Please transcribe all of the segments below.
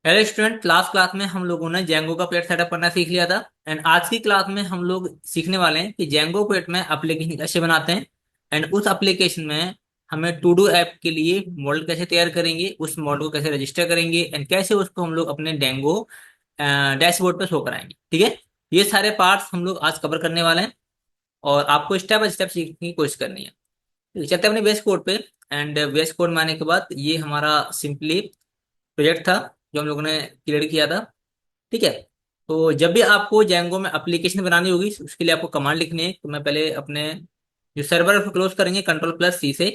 Hello student, last class में हम लोगों ने जेंगो का पेज सेटअप करना सीख लिया था। एंड आज की क्लास में हम लोग सीखने वाले हैं कि जेंगो पेज में एप्लीकेशन कैसे बनाते हैं। एंड उस एप्लीकेशन में हमें टू डू ऐप के लिए मॉडल कैसे तैयार करेंगे, उस मॉडल को कैसे रजिस्टर करेंगे एंड कैसे उसको हम लोग अपने डेंगो डैशबोर्ड पे शो कराएंगे। ठीक है, ये सारे पार्ट्स हम लोग आज कवर करने वाले हैं और आपको स्टेप बाय स्टेप सीखने की कोशिश करनी है। तो चलते हैं अपने बेस कोड पे। एंड बेस कोड में आने के बाद ये हमारा सिंपली प्रोजेक्ट था जो हम लोगों ने क्रिएट किया था। ठीक है, तो जब भी आपको जेंगो में एप्लीकेशन बनानी होगी उसके लिए आपको कमांड लिखनी है। तो मैं पहले अपने जो सर्वर को क्लोज करेंगे कंट्रोल+C से,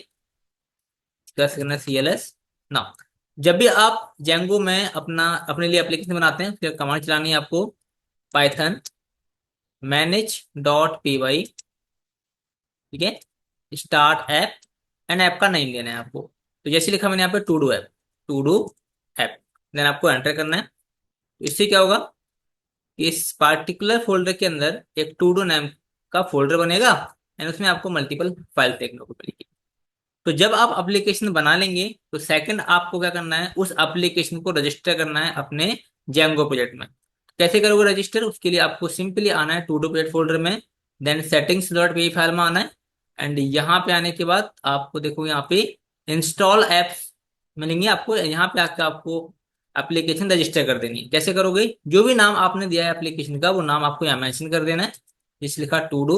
प्लस करना CLS ना। जब भी आप जेंगो में अपने लिए एप्लीकेशन बनाते हैं फिर कमांड चलानी है आपको, पाइथन manage.py। ठीक है, स्टार्ट ऐप एंड ऐप का नेम देना है आपको। तो जैसे लिखा मैंने यहाँ पे to do app, to do app, then आपको एंटर करना है। तो इससे क्या होगा, इस पार्टिकुलर फोल्डर के अंदर एक टू डू नेम का फोल्डर बनेगा एंड उसमें आपको मल्टीपल फाइल देखने को मिलेगी। तो जब आप एप्लीकेशन बना लेंगे तो सेकंड आपको क्या करना है, उस एप्लीकेशन को रजिस्टर करना है अपने जेंगो प्रोजेक्ट में। कैसे करोगे रजिस्टर, उसके लिए आपको सिंपली आना है टू डू प्रोजेक्ट फोल्डर में, देन settings.py फाइल में आना है। एंड यहाँ पे आने के बाद आपको देखो यहाँ पे इंस्टॉल एप्स मिलेंगे, आपको यहाँ पे आकर आपको एप्लीकेशन रजिस्टर कर देनी है। कैसे करोगे, जो भी नाम आपने दिया है एप्लीकेशन का वो नाम आपको यहाँ मेंशन कर देना है। जिस लिखा टू डू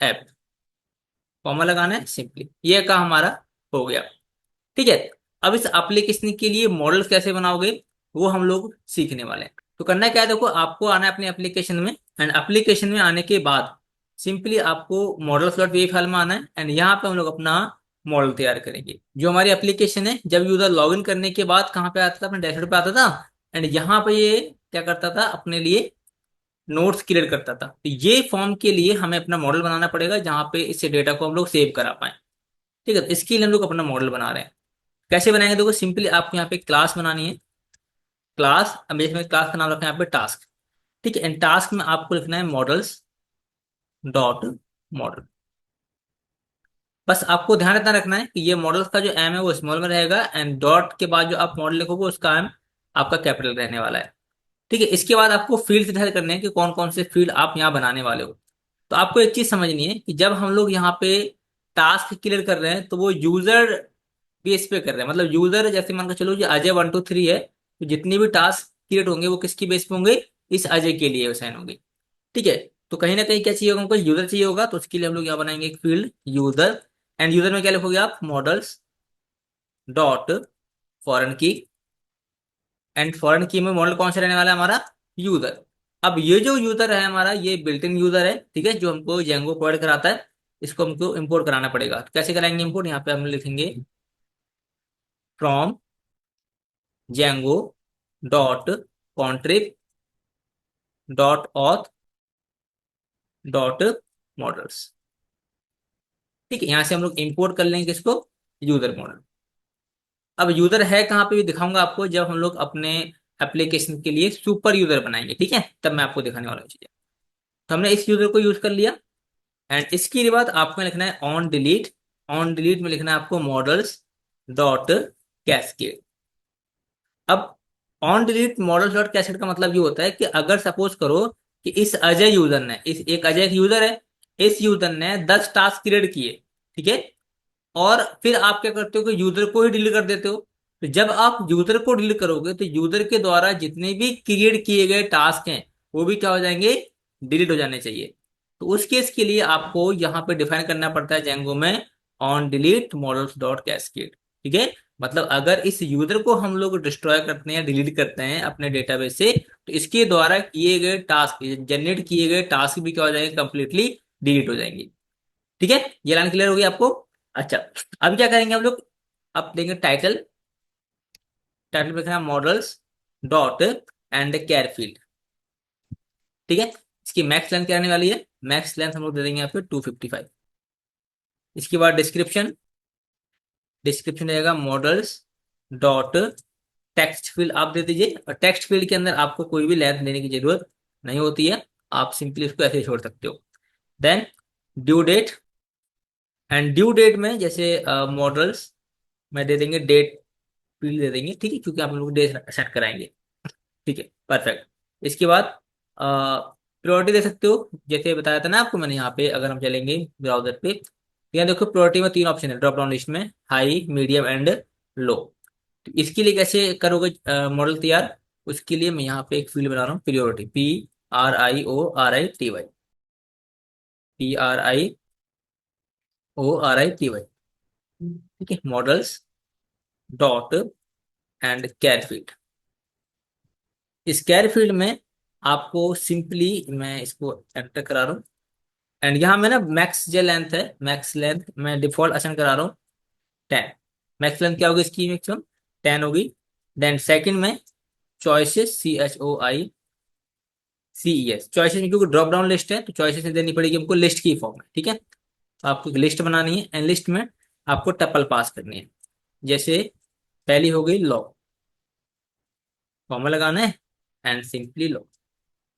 ऐप, कॉमा लगाना है सिंपली, ये का हमारा हो गया। ठीक है, अब इस एप्लीकेशन के लिए मॉडल्स कैसे बनाओगे वो हम लोग सीखने वाले हैं। तो करना क्या है, देखो आपको आना है अपने एप्लीकेशन में एंड एप्लीकेशन में आने के बाद सिंपली आपको models.py फाइल में आना है एंड यहाँ पे हम लोग अपना मॉडल तैयार करेंगे। जो हमारी एप्लीकेशन है जब यूजर लॉगिन करने के बाद कहाँ पे आता था, अपने डैशबोर्ड पे आता था एंड यहाँ पे ये क्या करता था, अपने लिए नोट्स क्रिएट करता था। तो ये फॉर्म के लिए हमें अपना मॉडल बनाना पड़ेगा जहाँ पे इस डेटा को हम लोग सेव करा पाए। ठीक है, तो इसके लिए हम लोग अपना मॉडल बना रहे हैं। कैसे बनाएंगे, देखो सिंपली आपको यहाँ पे क्लास बनानी है। क्लास, अब इसमें क्लास का नाम रखना है यहाँ पे टास्क। ठीक है, एंड टास्क में आपको लिखना है मॉडल्स डॉट मॉडल। बस आपको ध्यान इतना रखना है कि ये मॉडल्स का जो एम है वो स्मॉल में रहेगा एंड डॉट के बाद जो आप मॉडल लिखोगे उसका एम आपका कैपिटल रहने वाला है। ठीक है, इसके बाद आपको फील्ड डिसाइड करने हैं कि कौन कौन से फील्ड आप यहाँ बनाने वाले हो। तो आपको एक चीज समझनी है कि जब हम लोग यहाँ पे टास्क क्लियर कर रहे हैं तो वो यूजर बेस पे कर रहे हैं। मतलब यूजर जैसे मान के चलो कि अजय 1 2 3 है, तो जितने भी टास्क क्रिएट होंगे वो किसकी बेस पे होंगे, इस अजय के लिए असाइन होंगे। ठीक है, तो कहीं ना कहीं क्या चाहिए होगा, हमको यूजर चाहिए होगा। तो उसके लिए हम लोग यहाँ बनाएंगे एक फील्ड यूजर एंड यूजर में क्या लिखोगे आप, मॉडल्स डॉट फॉरेन की। एंड फॉरेन की में मॉडल कौन सा रहने वाला है, हमारा यूजर। अब ये जो यूजर है हमारा ये बिल्ट इन यूजर है। ठीक है, जो हमको जेंगो प्रोवाइड कराता है, इसको हमको इंपोर्ट कराना पड़ेगा। तो कैसे कराएंगे इंपोर्ट, यहाँ पे हम लिखेंगे from Django dot contrib dot auth dot models. ठीक है, यहाँ से हम लोग इंपोर्ट कर लेंगे किसको, यूजर मॉडल। अब यूजर है कहाँ पे भी दिखाऊंगा आपको जब हम लोग अपने एप्लीकेशन के लिए सुपर यूजर बनाएंगे। ठीक है, तब मैं आपको दिखाने वाला हूँ चीजें। तो हमने इस यूजर को यूज कर लिया एंड इसके बाद आपको लिखना है ऑन डिलीट। ऑन डिलीट में लिखना है आपको मॉडल्स डॉट कैस्केड। अब on delete models dot cascade का मतलब ये होता है कि अगर सपोज करो कि इस अजय यूजर ने, इस एक अजय एक यूजर है, इस यूजर ने 10 टास्क क्रिएट किए। ठीक है, और फिर आप क्या करते हो कि यूजर को ही डिलीट कर देते हो। तो जब आप यूजर को डिलीट करोगे तो यूजर के द्वारा जितने भी क्रिएट किए गए टास्क हैं वो भी क्या हो जाएंगे, डिलीट हो जाने चाहिए। तो उस केस के लिए आपको यहाँ पे डिफाइन करना पड़ता है जेंगो में on delete models dot cascade. ठीक है, मतलब अगर इस यूजर को हम लोग डिस्ट्रॉय करते हैं, डिलीट करते हैं अपने डेटाबेस से, तो इसके द्वारा किए गए टास्क, जनरेट किए गए टास्क भी क्या हो जाएंगे, कंप्लीटली डिलीट हो जाएंगे। ठीक है, ये लाइन क्लियर होगी आपको। अच्छा, अब क्या करेंगे हम लोग, अब देंगे टाइटल। टाइटल पे लिखना models dot and char field. ठीक है, इसकी मैक्स लेंथ क्या आने वाली है, मैक्स लेंथ हम लोग दे देंगे यहाँ पे 255। इसके बाद डिस्क्रिप्शन, डिस्क्रिप्शन रहेगा मॉडल्स डॉट टेक्स्ट फील्ड आप दे दीजिए। और टेक्स्ट फील्ड के अंदर आपको कोई भी लेंथ देने की जरूरत नहीं होती है, आप सिंपली उसको ऐसे ही छोड़ सकते हो। Then due date, and due date में जैसे मॉडल्स में दे देंगे डेट फील्ड दे देंगे। ठीक है, क्योंकि आप लोग डेट सेट कराएंगे। ठीक है, परफेक्ट। इसके बाद प्रायोरिटी दे सकते हो, जैसे बताया था ना आपको मैंने। यहाँ पे अगर हम चलेंगे ब्राउजर पे, तो यहाँ देखो प्रायोरिटी में 3 ऑप्शन है ड्रॉप डाउन लिस्ट में, हाई, मीडियम एंड लो। तो इसके लिए कैसे करोगे मॉडल तैयार? उसके लिए मैं यहाँ पे एक फील्ड बना रहा हूँ, प्रायोरिटी, PRIORITY, PRIORITY। ठीक है, models dot and char field. इस कैर फील्ड में आपको सिंपली मैं इसको एंटर करा रहा हूँ, एंड यहाँ में ना मैक्स जो लेंथ है, मैक्स लेंथ मैं डिफॉल्ट असाइन करा रहा हूँ 10। मैक्स लेंथ क्या होगी इसकी? मैक्सिमम 10 होगी। देन सेकंड में चॉइसेस, CHOICES, चॉइसेस में, क्योंकि ड्रॉप डाउन लिस्ट है तो चॉइसेस देनी पड़ेगी हमको लिस्ट की फॉर्म में। ठीक है, तो आपको एक लिस्ट बनानी है, एंड लिस्ट में आपको टपल पास करनी है। जैसे पहली हो गई लॉ, कॉमा लगाना है, एंड सिंपली लॉ,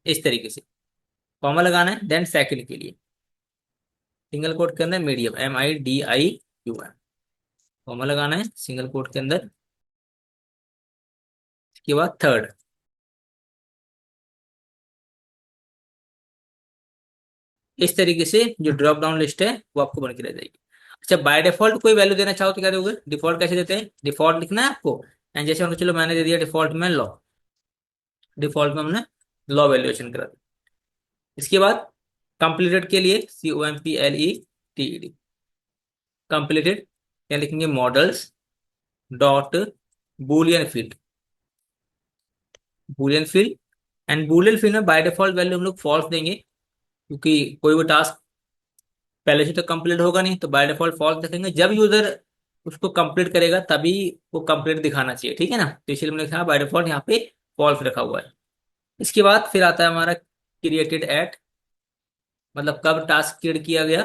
इस तरीके से कॉमा लगाना है। देन सेकंड के लिए सिंगल कोट के अंदर मीडियम, MIDIUM, कॉमा लगाना है सिंगल कोट के अंदर। इसके बाद थर्ड, इस तरीके से जो ड्रॉप डाउन लिस्ट है वो आपको बन के रह जाएगी। अच्छा, बाय डिफॉल्ट कोई वैल्यू देना चाहो तो क्या दोगे? डिफॉल्ट कैसे देते हैं? डिफॉल्ट लिखना है आपको, एंड जैसे हमने, चलो मैंने दे दिया डिफॉल्ट में लॉ, डिफॉल्ट में हमने लॉ वैल्यूएशन करा दी। इसके बाद कंप्लीटेड के लिए COMPLETED, कंप्लीटेड क्या लिखेंगे? Models dot Boolean field, Boolean field. And Boolean field में बाय डिफॉल्ट वैल्यू हम लोग फॉल्स देंगे, क्योंकि कोई भी टास्क पहले से तो कंप्लीट होगा नहीं, तो बाय डिफॉल्ट फॉल्स देखेंगे। जब यूजर उसको कंप्लीट करेगा तभी वो कंप्लीट दिखाना चाहिए, ठीक है ना? तो इसलिए हमने लिखा बाय डिफॉल्ट यहाँ पे फॉल्स रखा हुआ है। इसके बाद फिर आता है हमारा क्रिएटेड एट, मतलब कब टास्क क्रिएट किया गया।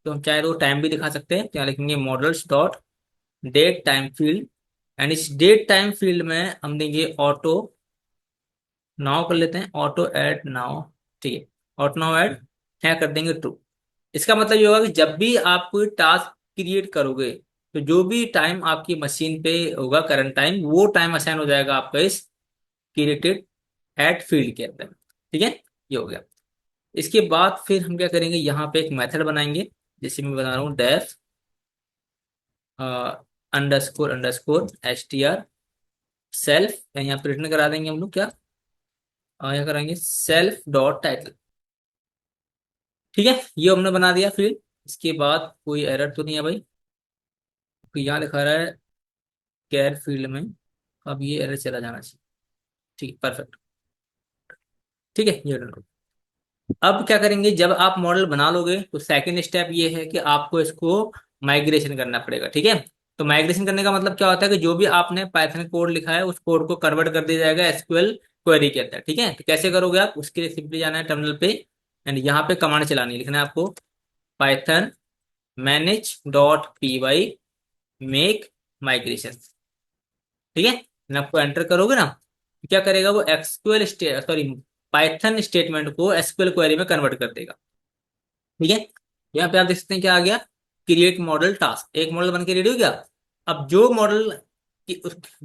तो हम चाहे तो टाइम भी दिखा सकते हैं, तो यहाँ लिखेंगे models dot date time field, and इस डेट टाइम फील्ड में हम देंगे ऑटो नाउ, कर लेते हैं ऑटो ऐड नाउ। ठीक है, ऑटो नाउ ऐड क्या कर देंगे? ट्रू। इसका मतलब ये होगा कि जब भी आप कोई टास्क क्रिएट करोगे, तो जो भी टाइम आपकी मशीन पे होगा करंट टाइम, वो टाइम असाइन हो जाएगा आपका इस क्रिएटेड एट फील्ड के अंदर। ठीक है, ये हो गया। इसके बाद फिर हम क्या करेंगे, यहाँ पे एक मेथड बनाएंगे, जैसे मैं बना रहा हूँ def underscore underscore STR self, यहाँ पे रिटर्न करा देंगे हम लोग क्या, यहाँ कराएंगे सेल्फ डॉट टाइटल। ठीक है, ये हमने बना दिया फील्ड। इसके बाद कोई एरर तो नहीं है भाई? तो यहाँ लिखा रहा है कैर फील्ड में, अब ये एरर चला जाना चाहिए। ठीक, परफेक्ट। ठीक है, ये डन। अब क्या करेंगे, जब आप मॉडल बना लोगे तो सेकंड स्टेप ये है कि आपको इसको माइग्रेशन करना पड़ेगा। ठीक है, तो माइग्रेशन करने का मतलब क्या होता है कि जो भी आपने पाइथन कोड लिखा है उस कोड को कन्वर्ट कर दिया जाएगा SQL क्वेरी के अंदर। ठीक है, तो कैसे करोगे आप? उसके लिए सिंपली जाना है टर्मिनल पे, एंड यहाँ पे कमांड चलानी है, लिखना है आपको पाइथन manage.py मेक माइग्रेशन। ठीक है, आपको एंटर करोगे ना, तो क्या करेगा वो? एक्सक्यूएल सॉरी पाइथन स्टेटमेंट को SQL क्वेरी में कन्वर्ट कर देगा। ठीक है, यहाँ पे आप देख सकते हैं क्या आ गया, क्रिएट मॉडल टास्क, एक मॉडल बन के रेडी हो गया। अब जो मॉडल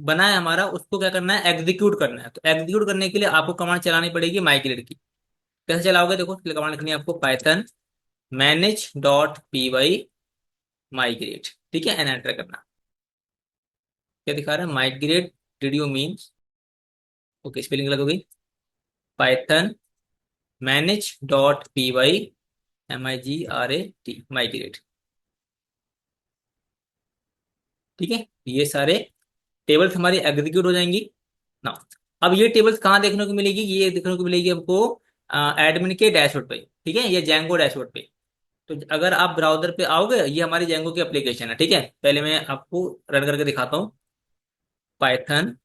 बना है हमारा, उसको क्या करना है? एग्जीक्यूट करना है। तो एग्जीक्यूट करने के लिए आपको कमांड चलानी पड़ेगी माइग्रेट की। कैसे चलाओगे? देखो, कमांड लिखनी है आपको पाइथन manage.py माइग्रेट। ठीक है, एंड एंटर करना। क्या दिखा रहा है? Migrate did you mean, okay spelling गलत हो गई, पाइथन manage.py MIGRAT माइग्रेट। ठीक है, ये सारे टेबल्स हमारी एग्जीक्यूट हो जाएंगी ना। अब ये टेबल्स कहाँ देखने को मिलेगी? ये देखने को मिलेगी हमको एडमिन के डैशबोर्ड पे। ठीक है, ये जेंगो डैशबोर्ड पे। तो अगर आप ब्राउजर पे आओगे, ये हमारी जेंगो की एप्लीकेशन है। ठीक है, पहले मैं आपको रन करके दिखाता हूँ, पाइथन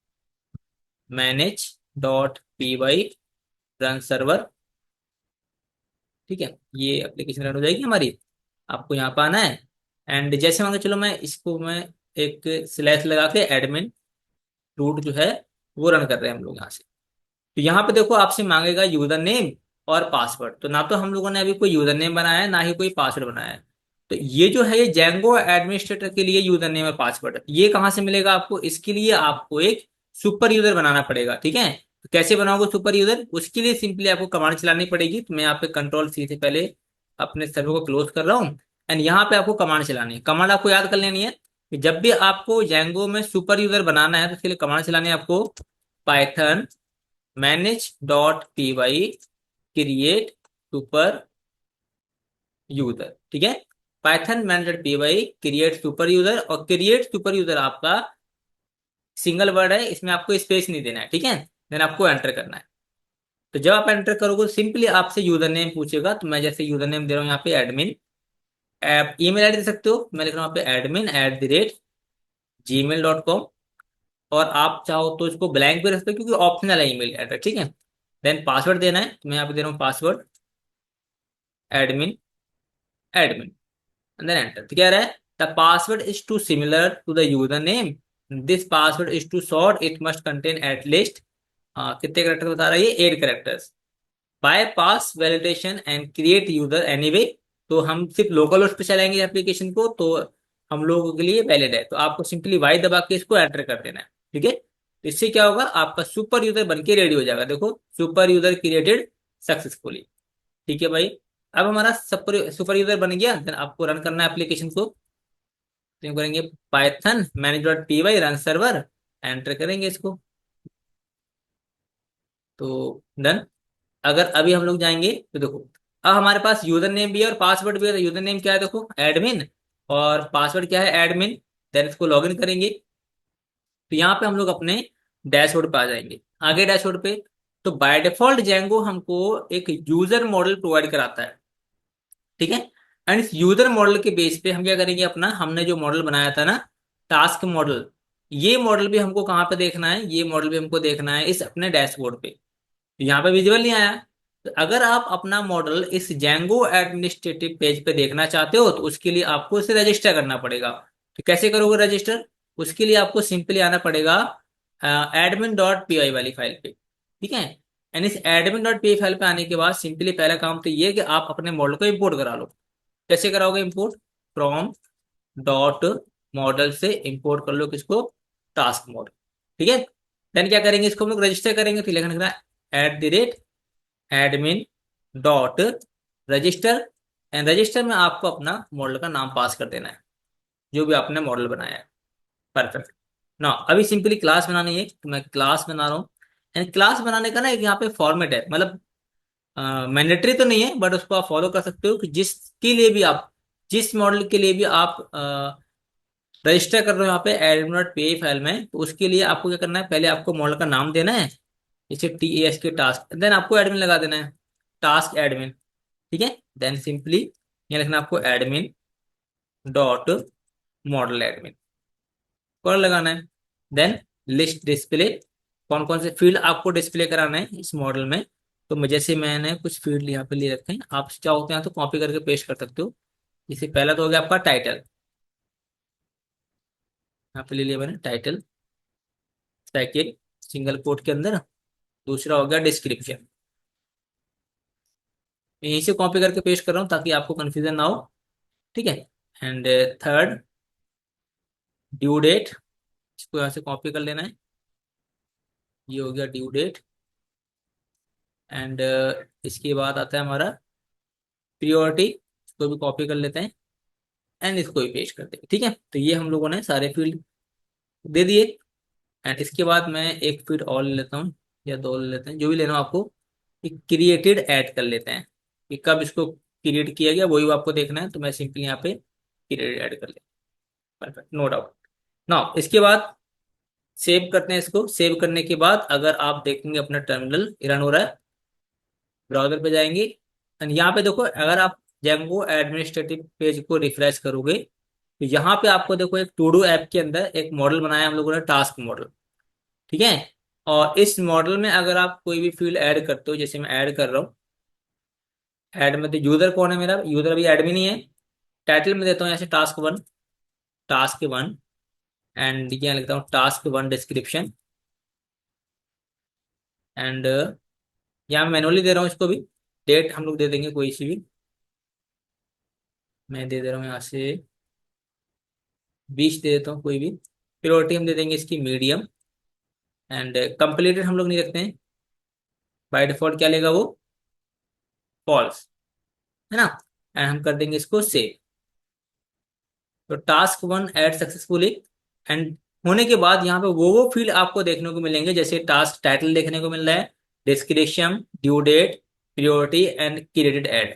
manage.py रन सर्वर। ठीक है, ये एप्लीकेशन रन हो जाएगी हमारी। आपको यहाँ पर आना है, एंड जैसे मान के चलो मैं इसको मैं एक स्लैश लगा के एडमिन रूट जो है वो रन कर रहे हैं हम लोग यहाँ से। तो यहाँ पे देखो आपसे मांगेगा यूजर नेम और पासवर्ड। तो ना तो हम लोगों ने अभी कोई यूजर नेम बनाया है, ना ही कोई पासवर्ड बनाया है। तो ये जो है, ये जेंगो एडमिनिस्ट्रेटर के लिए यूजर नेम और पासवर्ड है। ये कहाँ से मिलेगा आपको? इसके लिए आपको एक सुपर यूजर बनाना पड़ेगा। ठीक है, तो कैसे बनाओगे सुपर यूजर, उसके लिए सिंपली आपको कमांड चलानी पड़ेगी। तो मैं यहाँ पे कंट्रोल सी से पहले अपने सर्वर को क्लोज कर रहा हूँ, एंड यहाँ पे आपको कमांड चलानी है। कमांड आपको याद कर लेनी है कि जब भी आपको जेंगो में सुपर यूजर बनाना है तो उसके लिए कमांड चलानी है आपको python manage dot P Y create super user. ठीक है, python manage dot P Y create super user, और क्रिएट सुपर यूजर आपका सिंगल वर्ड है, इसमें आपको स्पेस नहीं देना है। ठीक है, देन आपको एंटर करना है। तो जब आप एंटर करोगे सिंपली आपसे यूजर नेम पूछेगा। तो मैं जैसे यूजर नेम दे रहा हूँ यहाँ पे एडमिन, आप ईमेल आईडी दे सकते हो, मैं लिख रहा हूँ यहाँ पे admin@gmail.com, और आप चाहो तो इसको ब्लैंक भी रख सकते हो क्योंकि ऑप्शनल है ईमेल एड्रेस। ठीक है, देन पासवर्ड देना है, तो मैं यहाँ पे दे रहा हूँ password admin admin, and then enter। तो क्या रहा है, the password is too similar to the user name, this password is too short, it must contain at least कितने करेक्टर बता रहा है ये, 8 characters. Bypass validation and create user anyway, तो हम सिर्फ लोकल होस्ट पे चलाएंगे एप्लीकेशन को, तो हम लोगों के लिए वैलिड है। तो आपको सिंपली वाई दबा के इसको एंटर कर देना है। ठीक है, तो इससे क्या होगा, आपका सुपर यूजर बन के रेडी हो जाएगा। देखो सुपर यूजर क्रिएटेड सक्सेसफुली। ठीक है भाई, अब हमारा सुपर सुपर यूजर बन गया। देन आपको रन करना है एप्लीकेशन को। तो करेंगे python manage dot P Y run server, enter करेंगे इसको। तो डन। अगर अभी हम लोग जाएंगे तो देखो, अब हमारे पास यूजर नेम भी है और पासवर्ड भी है। यूजर नेम क्या है देखो एडमिन, और पासवर्ड क्या है एडमिन। देन इसको लॉगिन करेंगे। तो यहाँ पे हम लोग अपने डैशबोर्ड पे आ जाएंगे। आगे डैशबोर्ड पे, तो बाय डिफॉल्ट जेंगो हमको एक यूजर मॉडल प्रोवाइड कराता है। ठीक है, एंड इस यूजर मॉडल के बेस पे हम क्या करेंगे, अपना हमने जो मॉडल बनाया था ना टास्क मॉडल, ये मॉडल भी हमको कहाँ पे देखना है, ये मॉडल भी हमको देखना है इस अपने डैशबोर्ड पे। यहाँ पे विजुअल नहीं आया। तो अगर आप अपना मॉडल इस जेंगो एडमिनिस्ट्रेटिव पेज पे देखना चाहते हो तो उसके लिए आपको इसे रजिस्टर करना पड़ेगा। तो कैसे करोगे रजिस्टर, उसके लिए आपको सिंपली आना पड़ेगा एडमिन डॉट पी आई वाली फाइल पे। ठीक है, एंड इस admin dot P I file पे आने के बाद सिंपली पहला काम तो ये है कि आप अपने मॉडल को इम्पोर्ट करा लो। कैसे कराओगे इम्पोर्ट, फ्रॉम डॉट मॉडल से इम्पोर्ट कर लो किसको, टास्क मॉडल। ठीक है, देन क्या करेंगे, इसको हम लोग रजिस्टर करेंगे। तो लिखना @ admin dot register, and register में आपको अपना मॉडल का नाम पास कर देना है जो भी आपने मॉडल बनाया है। परफेक्ट ना, अभी सिंपली क्लास बनानी है तो मैं क्लास बना रहा हूँ। एंड क्लास बनाने का ना एक यहाँ पे फॉर्मेट है, मतलब मैंडेटरी तो नहीं है बट उसको आप फॉलो कर सकते हो कि जिसके लिए भी आप, जिस मॉडल के लिए भी आप रजिस्टर कर रहे हो यहाँ पे एडमिन डॉट पी फाइल में, तो उसके लिए आपको क्या करना है, पहले आपको मॉडल का नाम देना है, जैसे TASK टास्क, देन आपको एडमिन लगा देना है, टास्क एडमिन। ठीक है, देन सिंपली यहाँ लिखना है आपको एडमिन डॉट मॉडल एडमिन, कौन लगाना है। देन लिस्ट डिस्प्ले, कौन कौन से फील्ड आपको डिस्प्ले कराना है इस मॉडल में। तो जैसे मैंने कुछ फील्ड यहाँ पे ले रखे हैं, आप चाहो तो यहाँ तो कॉपी करके पेस्ट कर सकते हो। जैसे पहला तो हो गया आपका टाइटल, यहाँ पे ले लिया मैंने टाइटल, सेकेंड सिंगल कोट के अंदर, दूसरा हो गया डिस्क्रिप्शन। यहीं से कॉपी करके पेस्ट कर रहा हूँ ताकि आपको कंफ्यूजन ना हो। ठीक है, एंड थर्ड ड्यू डेट, इसको यहाँ से कॉपी कर लेना है, ये हो गया ड्यू डेट। एंड इसके बाद आता है हमारा प्रियोरिटी, इसको भी कॉपी कर लेते हैं एंड इसको भी पेस्ट करते हैं। ठीक है, तो ये हम लोगों ने सारे फील्ड दे दिए। एंड इसके बाद मैं एक फील्ड और ले लेता हूँ या दो ले लेते हैं, जो भी लेना हो आपको। एक क्रिएटेड ऐड कर लेते हैं कि कब इसको क्रिएट किया गया वही आपको देखना है। तो मैं सिंपली यहाँ पे क्रिएटेड ऐड कर लेता हूँ। Perfect, no doubt. नाउ इसके बाद सेव करते हैं इसको। सेव करने के बाद अगर आप देखेंगे अपना टर्मिनल रन हो रहा है, ब्राउजर पे जाएंगे एंड यहाँ पे देखो, अगर आप जेंगो एडमिनिस्ट्रेटिव पेज को रिफ्रेश करोगे तो यहाँ पे आपको देखो एक टू डू ऐप के अंदर एक मॉडल बनाया हम लोगों ने, टास्क मॉडल। ठीक है, और इस मॉडल में अगर आप कोई भी फील्ड ऐड करते हो, जैसे मैं ऐड कर रहा हूँ, ऐड में तो यूजर कौन है, मेरा यूजर अभी एडमिन ही है। टाइटल में देता हूँ ऐसे टास्क 1, टास्क 1, एंड यहाँ लिखता हूँ टास्क 1 डिस्क्रिप्शन। एंड यहाँ मैनुअली दे रहा हूँ इसको भी, डेट हम लोग दे देंगे कोई सी भी, मैं दे दे रहा हूँ यहाँ से 20 दे देता हूँ कोई भी। प्रायोरिटी हम दे देंगे इसकी मीडियम, एंड कंप्लीटेड हम लोग नहीं रखते हैं, बाय डिफॉल्ट क्या लेगा वो, फॉल्स, है ना। एंड हम कर देंगे इसको सेव। तो task one add successfully, and होने के बाद यहाँ पे वो फील्ड आपको देखने को मिलेंगे, जैसे टास्क टाइटल देखने को मिल रहा है, description, due date, priority and credit add.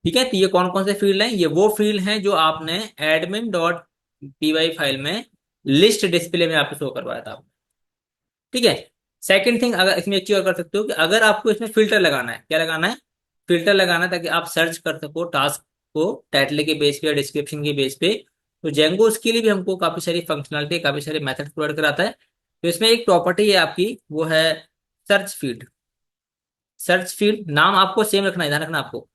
ठीक है, तो ये कौन कौन से फील्ड हैं, ये वो फील्ड हैं जो आपने admin dot P Y file में लिस्ट डिस्प्ले में आपको शो करवाया था। ठीक है। सेकंड थिंग, अगर इसमें एक चीज और कर सकते हो कि अगर आपको इसमें फिल्टर लगाना है, क्या लगाना है, फिल्टर लगाना है, ताकि आप सर्च कर सको टास्क को टाइटल के बेस पे या डिस्क्रिप्शन के बेस पे। तो जेंगो उसके लिए भी हमको काफी सारी फंक्शनलिटी, काफी सारे मेथड प्रोवाइड कराता है। तो इसमें एक प्रॉपर्टी है आपकी, वो है सर्च फील्ड। सर्च फील्ड नाम आपको सेम रखना है, ध्यान रखना आपको,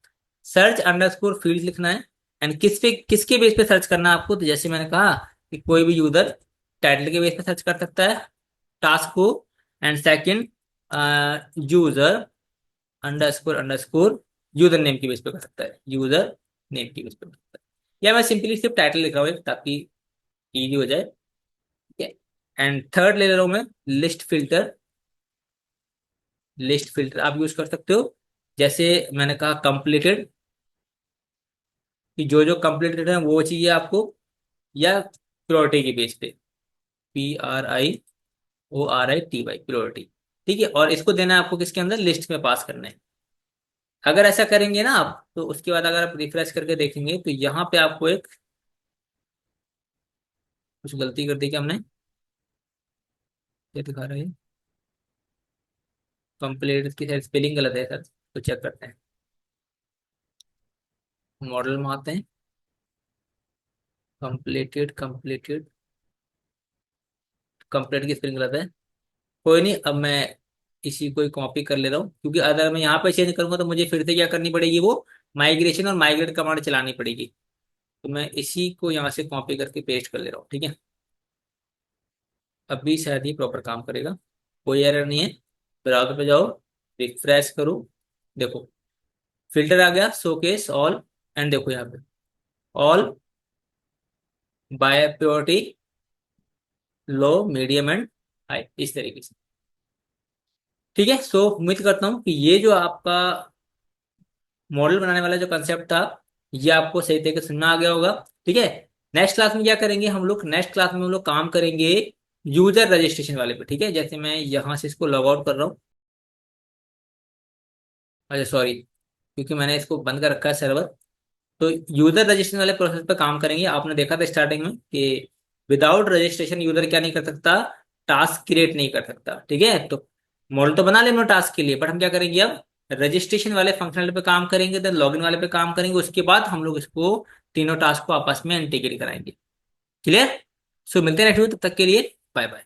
सर्च अंडरस्कोर फील्ड लिखना है। एंड किस पे, किसके बेस पे सर्च करना है आपको, तो जैसे मैंने कहा कि कोई भी यूजर टाइटल के बेस पे सर्च कर सकता है टास्क को। And second, user underscore underscore user name की बेस पे कर सकता है, यूजर नेम की बेस पे कर सकता है। या मैं सिंपली सिर्फ टाइटल लिख रहा हूँ ताकि इजी हो जाए। ठीक है। एंड थर्ड ले रहा हूँ मैं लिस्ट फिल्टर। लिस्ट फिल्टर आप यूज कर सकते हो, जैसे मैंने कहा कंप्लीटेड, कि जो जो कंप्लीटेड है वो चाहिए आपको, या प्योरिटी के बेस पे, PRIORITY प्योरिटी। ठीक है, और इसको देना है आपको किसके अंदर, लिस्ट में पास करना है। अगर ऐसा करेंगे ना आप, तो उसके बाद अगर आप रिफ्रेश करके देखेंगे तो यहाँ पे आपको एक कुछ गलती कर दी क्या हमने, क्या दिखा रहा है, कंप्लीट की स्पेलिंग गलत है सर, तो चेक करते हैं। मॉडल में आते हैं, कंप्लीटेड कंप्लीटेड, कंप्लीट की स्पेलिंग गलत है। कोई नहीं, अब मैं इसी को कॉपी कर ले रहा हूँ, क्योंकि अगर मैं यहाँ पे चेंज करूंगा तो मुझे फिर से क्या करनी पड़ेगी, वो माइग्रेशन और माइग्रेट कमांड चलानी पड़ेगी। तो मैं इसी को यहाँ से कॉपी करके पेस्ट कर ले रहा हूँ। ठीक है, अभी शायद ये प्रॉपर काम करेगा, कोई एरर नहीं है। ब्राउजर पे जाओ, रिफ्रेश करो, देखो फिल्टर आ गया, शोकेस ऑल, एंड देखो यहाँ पे all by priority, low, medium and high, इस तरीके से। ठीक है, सो उम्मीद करता हूँ कि ये जो आपका मॉडल बनाने वाला जो कंसेप्ट था, ये आपको सही तरीके से समझ में आ गया होगा। ठीक है, नेक्स्ट क्लास में क्या करेंगे हम लोग, नेक्स्ट क्लास में हम लोग काम करेंगे यूजर रजिस्ट्रेशन वाले पे। ठीक है, जैसे मैं यहाँ से इसको लॉग आउट कर रहा हूँ, अच्छा सॉरी, क्योंकि मैंने इसको बंद कर रखा है सर्वर। तो यूजर रजिस्ट्रेशन वाले प्रोसेस पे काम करेंगे। आपने देखा था स्टार्टिंग में कि विदाउट रजिस्ट्रेशन यूजर क्या नहीं कर सकता, टास्क क्रिएट नहीं कर सकता। ठीक है, तो मॉडल तो बना लेना टास्क के लिए, बट हम क्या करेंगे अब, रजिस्ट्रेशन वाले फंक्शनल पे काम करेंगे, देन लॉगिन वाले पे काम करेंगे, उसके बाद हम लोग इसको तीनों टास्क को आपस में इंटीग्रेट कराएंगे। क्लियर। सो मिलते हैं नेक्स्ट वीडियो, तब तक के लिए बाय बाय।